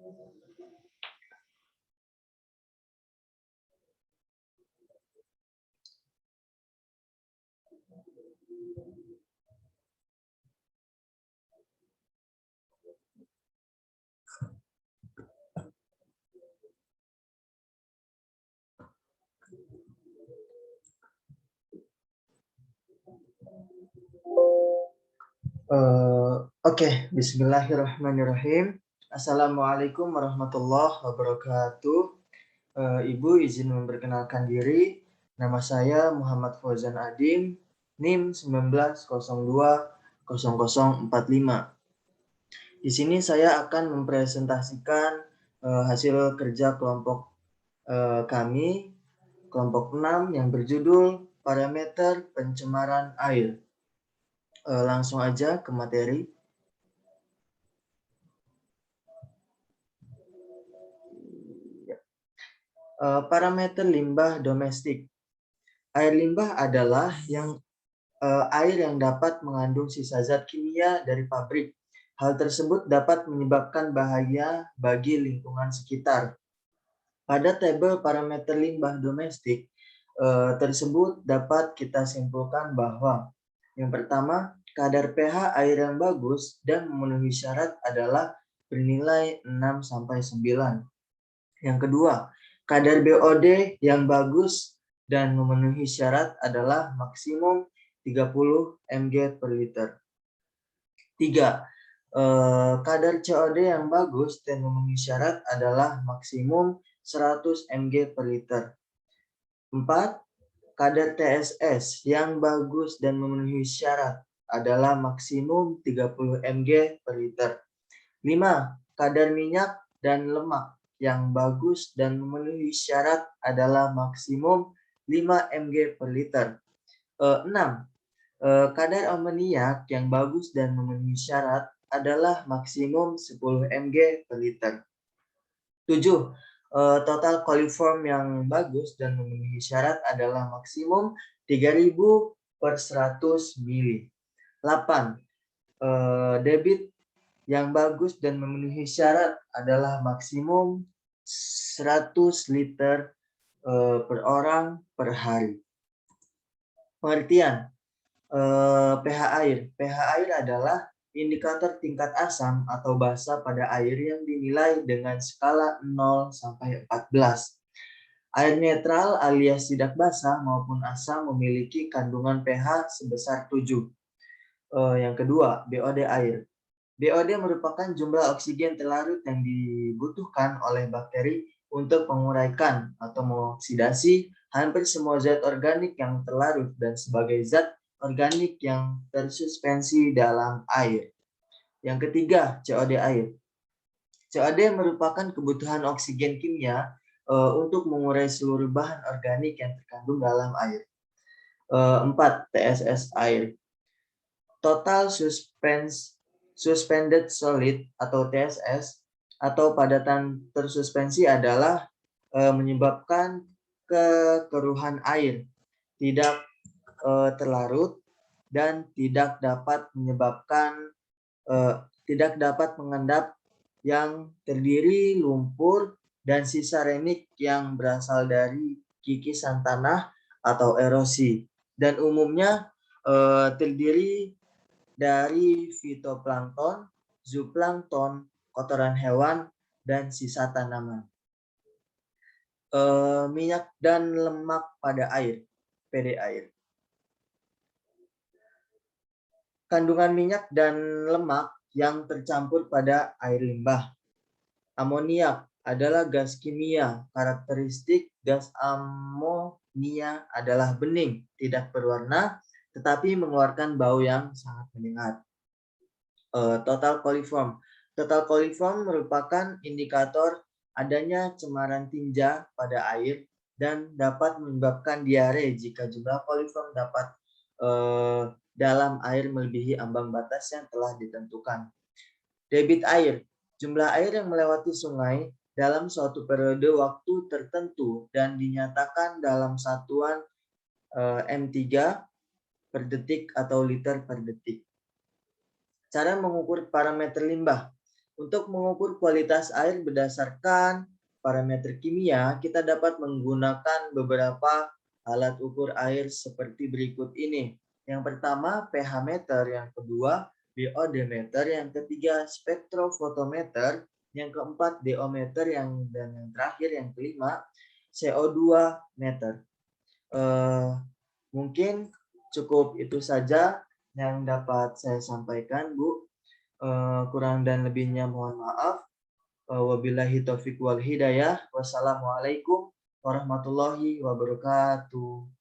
Oke, Bismillahirrahmanirrahim. Assalamualaikum warahmatullahi wabarakatuh. Ibu izin memperkenalkan diri. Nama saya Muhammad Fauzan Adim, NIM 19020045. Di sini saya akan mempresentasikan hasil kerja kelompok kami, kelompok 6 yang berjudul Parameter Pencemaran Air. Langsung aja ke materi. Parameter limbah domestik. Air limbah adalah air yang dapat mengandung sisa zat kimia dari pabrik. Hal tersebut dapat menyebabkan bahaya bagi lingkungan sekitar. Pada tabel parameter limbah domestik tersebut dapat kita simpulkan bahwa yang pertama, kadar pH air yang bagus dan memenuhi syarat adalah bernilai 6-9. Yang kedua, kadar BOD yang bagus dan memenuhi syarat adalah maksimum 30 mg per liter. 3. Kadar COD yang bagus dan memenuhi syarat adalah maksimum 100 mg per liter. 4. Kadar TSS yang bagus dan memenuhi syarat adalah maksimum 30 mg per liter. 5. Kadar minyak dan lemak yang bagus dan memenuhi syarat adalah maksimum 5 mg per liter. 6. Kadar amoniak yang bagus dan memenuhi syarat adalah maksimum 10 mg per liter. 7. Total coliform yang bagus dan memenuhi syarat adalah maksimum 3000 per 100 ml. 8. Debit yang bagus dan memenuhi syarat adalah maksimum 100 liter per orang per hari. Pengertian pH air. pH air adalah indikator tingkat asam atau basa pada air yang dinilai dengan skala 0 sampai 14. Air netral alias tidak basah maupun asam memiliki kandungan pH sebesar 7. Yang kedua, BOD air. BOD merupakan jumlah oksigen terlarut yang dibutuhkan oleh bakteri untuk menguraikan atau mengoksidasi hampir semua zat organik yang terlarut dan sebagai zat organik yang tersuspensi dalam air. Yang ketiga, COD air. COD merupakan kebutuhan oksigen kimia untuk mengurai seluruh bahan organik yang terkandung dalam air. 4. TSS air. Total suspended solid atau TSS atau padatan tersuspensi adalah menyebabkan kekeruhan air, tidak terlarut dan tidak dapat mengendap yang terdiri lumpur dan sisa remik yang berasal dari kikisan tanah atau erosi, dan umumnya terdiri dari fitoplankton, zooplankton, kotoran hewan, dan sisa tanaman. Minyak dan lemak pada air, PD air. Kandungan minyak dan lemak yang tercampur pada air limbah. Amoniak adalah gas kimia. Karakteristik gas amonia adalah bening, tidak berwarna, tetapi mengeluarkan bau yang sangat menyengat. Total coliform. Total coliform merupakan indikator adanya cemaran tinja pada air dan dapat menyebabkan diare jika jumlah coliform dapat dalam air melebihi ambang batas yang telah ditentukan. Debit air. Jumlah air yang melewati sungai dalam suatu periode waktu tertentu dan dinyatakan dalam satuan M3 per detik atau liter per detik. Cara mengukur parameter limbah. Untuk mengukur kualitas air berdasarkan parameter kimia, kita dapat menggunakan beberapa alat ukur air seperti berikut ini. Yang pertama, pH meter, yang kedua, biodemeter, yang ketiga, spektrofotometer, yang keempat, diometer, dan yang terakhir, yang kelima, CO2 meter. Mungkin cukup itu saja yang dapat saya sampaikan, Bu. Kurang dan lebihnya mohon maaf. Wabillahi taufiq wal hidayah. Wassalamualaikum warahmatullahi wabarakatuh.